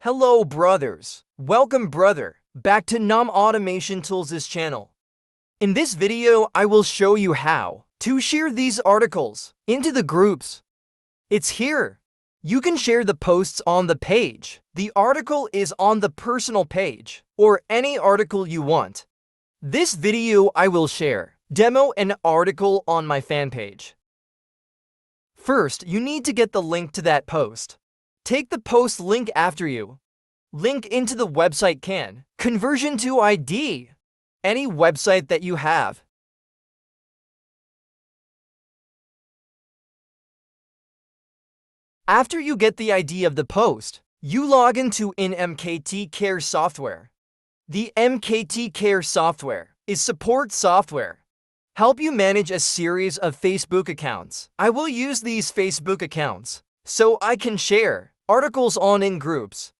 Hello brothers, welcome brother, back to Nam Automation Tools' channel. In this video, I will show you how to share these articles into the groups. It's here. You can share the posts on the page. The article is on the personal page, or any article you want. This video I will share, demo an article on my fan page. First, you need to get the link to that post. Take the post link after you. Link into the website conversion to ID, any website that you have. After you get the ID of the post, you log into MKT Care software. The MKT Care software is support software. Help you manage a series of Facebook accounts. I will use these Facebook accounts so I can share articles in groups.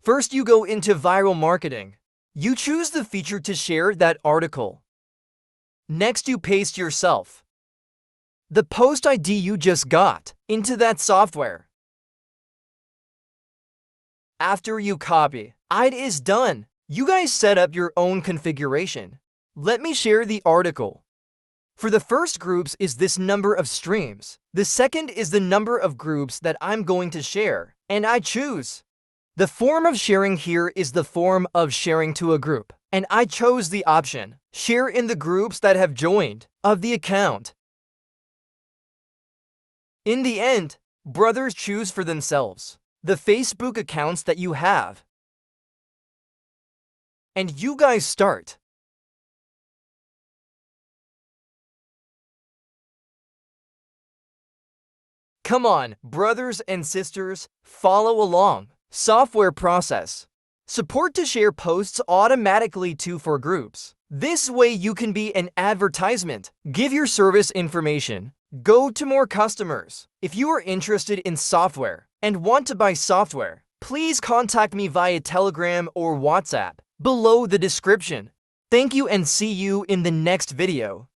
First, you go into viral marketing. You choose the feature to share that article. Next, you paste yourself the post ID you just got into that software. After you copy, it is done. You guys set up your own configuration. Let me share the article. For the first groups is this number of streams. The second is the number of groups that I'm going to share, and I choose. The form of sharing here is the form of sharing to a group, and I chose the option, share in the groups that have joined of the account. In the end, brothers choose for themselves the Facebook accounts that you have. And you guys start. Come on, brothers and sisters, follow along. Software process. Support to share posts automatically for groups. This way you can be an advertisement. Give your service information. Go to more customers. If you are interested in software and want to buy software, please contact me via Telegram or WhatsApp below the description. Thank you and see you in the next video.